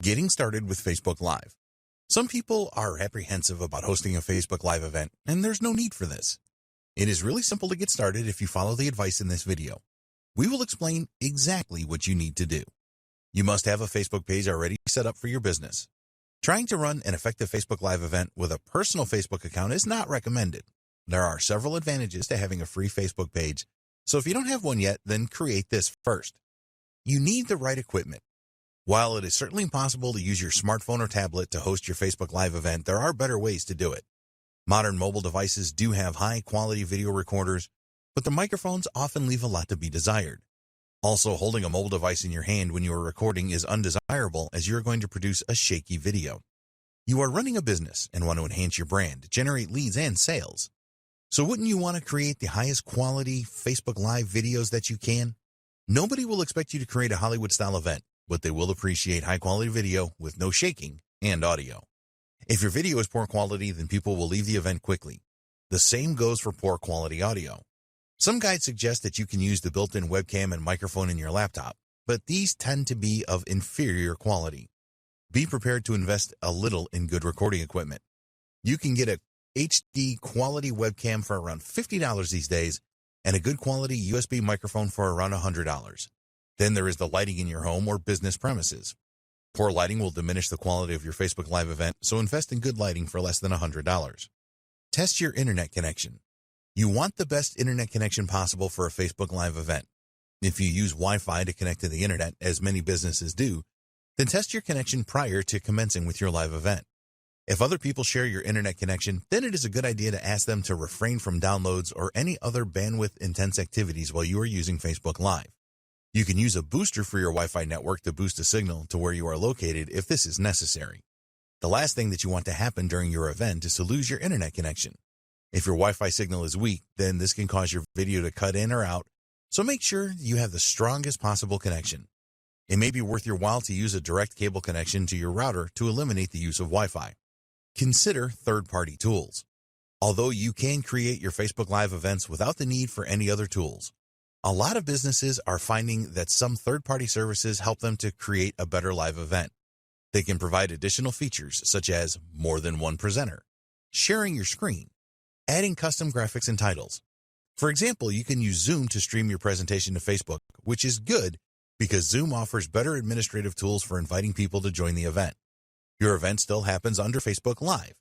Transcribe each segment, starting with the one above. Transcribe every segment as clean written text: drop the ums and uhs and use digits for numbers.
Getting started with Facebook Live. Some people are apprehensive about hosting a Facebook Live event, and there's no need for this. It is really simple to get started if you follow the advice in this video. We will explain exactly what you need to do. You must have a Facebook page already set up for your business. Trying to run an effective Facebook Live event with a personal Facebook account is not recommended. There are several advantages to having a free Facebook page, so if you don't have one yet, then create this first. You need the right equipment. While it is certainly possible to use your smartphone or tablet to host your Facebook Live event, there are better ways to do it. Modern mobile devices do have high-quality video recorders, but the microphones often leave a lot to be desired. Also, holding a mobile device in your hand when you are recording is undesirable as you are going to produce a shaky video. You are running a business and want to enhance your brand, generate leads and sales. So wouldn't you want to create the highest quality Facebook Live videos that you can? Nobody will expect you to create a Hollywood-style event, but they will appreciate high-quality video with no shaking and audio. If your video is poor quality, then people will leave the event quickly. The same goes for poor quality audio. Some guides suggest that you can use the built-in webcam and microphone in your laptop, but these tend to be of inferior quality. Be prepared to invest a little in good recording equipment. You can get a HD quality webcam for around $50 these days, and a good quality USB microphone for around $100. Then there is the lighting in your home or business premises. Poor lighting will diminish the quality of your Facebook Live event, so invest in good lighting for less than $100. Test your internet connection. You want the best internet connection possible for a Facebook Live event. If you use Wi-Fi to connect to the internet, as many businesses do, then test your connection prior to commencing with your live event. If other people share your internet connection, then it is a good idea to ask them to refrain from downloads or any other bandwidth-intense activities while you are using Facebook Live. You can use a booster for your Wi-Fi network to boost a signal to where you are located if this is necessary. The last thing that you want to happen during your event is to lose your internet connection. If your Wi-Fi signal is weak, then this can cause your video to cut in or out, so make sure you have the strongest possible connection. It may be worth your while to use a direct cable connection to your router to eliminate the use of Wi-Fi. Consider third-party tools. Although you can create your Facebook Live events without the need for any other tools, a lot of businesses are finding that some third-party services help them to create a better live event. They can provide additional features such as more than one presenter, sharing your screen, adding custom graphics and titles. For example, you can use Zoom to stream your presentation to Facebook, which is good because Zoom offers better administrative tools for inviting people to join the event. Your event still happens under Facebook Live.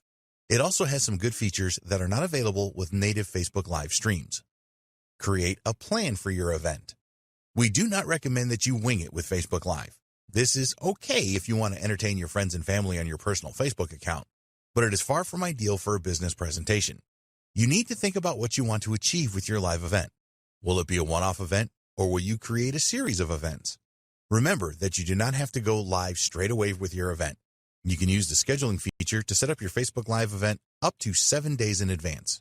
It also has some good features that are not available with native Facebook Live streams. Create a plan for your event. We do not recommend that you wing it with Facebook Live. This is okay if you want to entertain your friends and family on your personal Facebook account, but it is far from ideal for a business presentation. You need to think about what you want to achieve with your live event. Will it be a one-off event, or will you create a series of events? Remember that you do not have to go live straight away with your event. You can use the scheduling feature to set up your Facebook Live event up to 7 days in advance.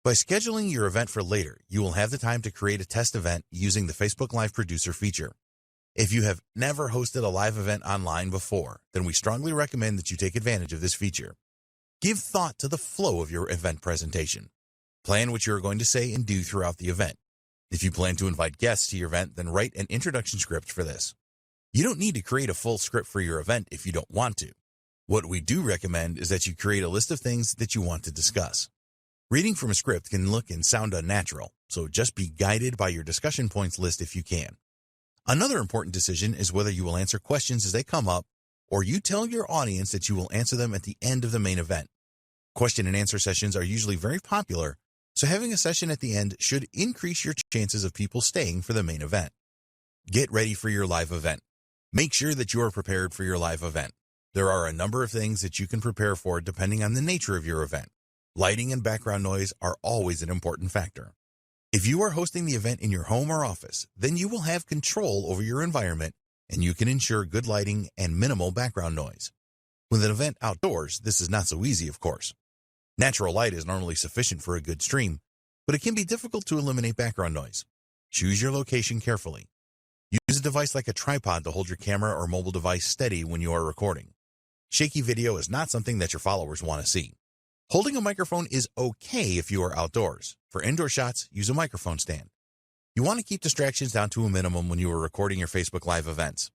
By scheduling your event for later, you will have the time to create a test event using the Facebook Live Producer feature. If you have never hosted a live event online before, then we strongly recommend that you take advantage of this feature. Give thought to the flow of your event presentation. Plan what you are going to say and do throughout the event. If you plan to invite guests to your event, then write an introduction script for this. You don't need to create a full script for your event if you don't want to. What we do recommend is that you create a list of things that you want to discuss. Reading from a script can look and sound unnatural, so just be guided by your discussion points list if you can. Another important decision is whether you will answer questions as they come up, or you tell your audience that you will answer them at the end of the main event. Question and answer sessions are usually very popular, so having a session at the end should increase your chances of people staying for the main event. Get ready for your live event. Make sure that you are prepared for your live event. There are a number of things that you can prepare for depending on the nature of your event. Lighting and background noise are always an important factor. If you are hosting the event in your home or office, then you will have control over your environment and you can ensure good lighting and minimal background noise. With an event outdoors, this is not so easy, of course. Natural light is normally sufficient for a good stream, but it can be difficult to eliminate background noise. Choose your location carefully. Use a device like a tripod to hold your camera or mobile device steady when you are recording. Shaky video is not something that your followers want to see. Holding a microphone is okay if you are outdoors. For indoor shots, use a microphone stand. You want to keep distractions down to a minimum when you are recording your Facebook Live events.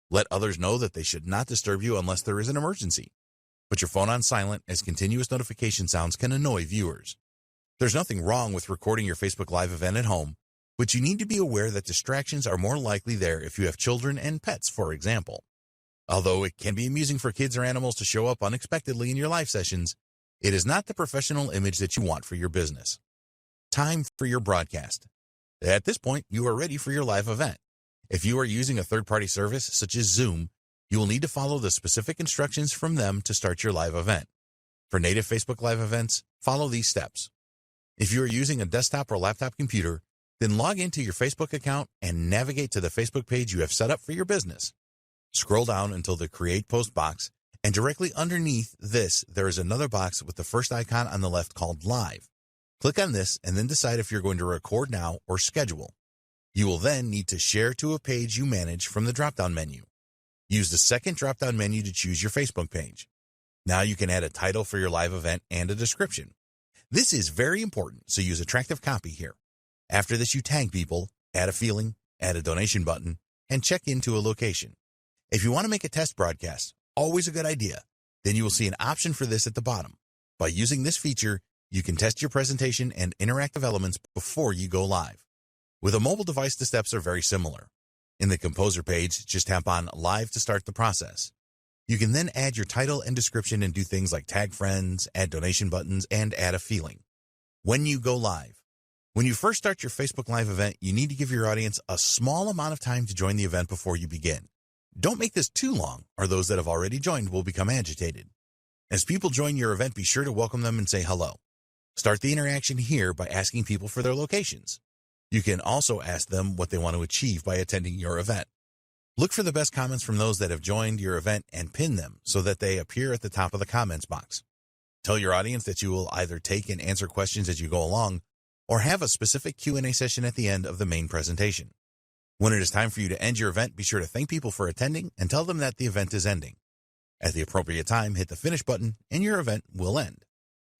Let others know that they should not disturb you unless there is an emergency. Put your phone on silent, as continuous notification sounds can annoy viewers. There's nothing wrong with recording your Facebook Live event at home, but you need to be aware that distractions are more likely there if you have children and pets, for example. Although it can be amusing for kids or animals to show up unexpectedly in your live sessions, it is not the professional image that you want for your business. Time for your broadcast. At this point, you are ready for your live event. If you are using a third-party service such as Zoom, you will need to follow the specific instructions from them to start your live event. For native Facebook Live events, follow these steps. If you are using a desktop or laptop computer, then log into your Facebook account and navigate to the Facebook page you have set up for your business. Scroll down until the Create Post box, and directly underneath this, there is another box with the first icon on the left called Live. Click on this and then decide if you're going to record now or schedule. You will then need to share to a page you manage from the drop-down menu. Use the second drop-down menu to choose your Facebook page. Now you can add a title for your live event and a description. This is very important, so use attractive copy here. After this, you tag people, add a feeling, add a donation button, and check into a location. If you want to make a test broadcast, always a good idea, then you will see an option for this at the bottom. By using this feature, you can test your presentation and interactive elements before you go live. With a mobile device, the steps are very similar. In the Composer page, just tap on Live to start the process. You can then add your title and description and do things like tag friends, add donation buttons, and add a feeling. When you go live. When you first start your Facebook Live event, you need to give your audience a small amount of time to join the event before you begin. Don't make this too long, or those that have already joined will become agitated. As people join your event, be sure to welcome them and say hello. Start the interaction here by asking people for their locations. You can also ask them what they want to achieve by attending your event. Look for the best comments from those that have joined your event and pin them so that they appear at the top of the comments box. Tell your audience that you will either take and answer questions as you go along or have a specific Q&A session at the end of the main presentation. When it is time for you to end your event, be sure to thank people for attending and tell them that the event is ending. At the appropriate time, hit the finish button and your event will end.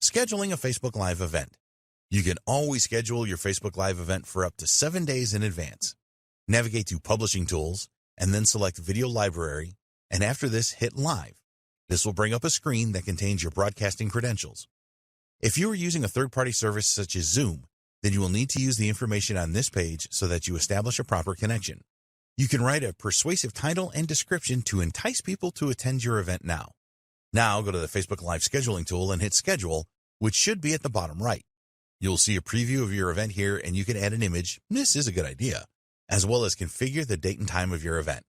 Scheduling a Facebook Live event. You can always schedule your Facebook Live event for up to 7 days in advance. Navigate to Publishing Tools and then select Video Library, and after this, hit Live. This will bring up a screen that contains your broadcasting credentials. If you are using a third-party service such as Zoom, then you will need to use the information on this page so that you establish a proper connection. You can write a persuasive title and description to entice people to attend your event now. Now go to the Facebook Live scheduling tool and hit Schedule, which should be at the bottom right. You'll see a preview of your event here, and you can add an image, this is a good idea, as well as configure the date and time of your event.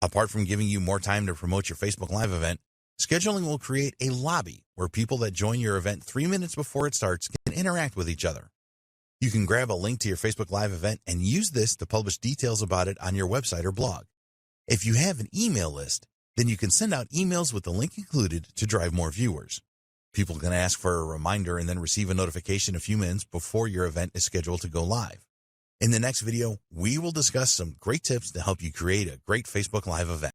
Apart from giving you more time to promote your Facebook Live event, scheduling will create a lobby where people that join your event 3 minutes before it starts can interact with each other. You can grab a link to your Facebook Live event and use this to publish details about it on your website or blog. If you have an email list, then you can send out emails with the link included to drive more viewers. People can ask for a reminder and then receive a notification a few minutes before your event is scheduled to go live. In the next video, we will discuss some great tips to help you create a great Facebook Live event.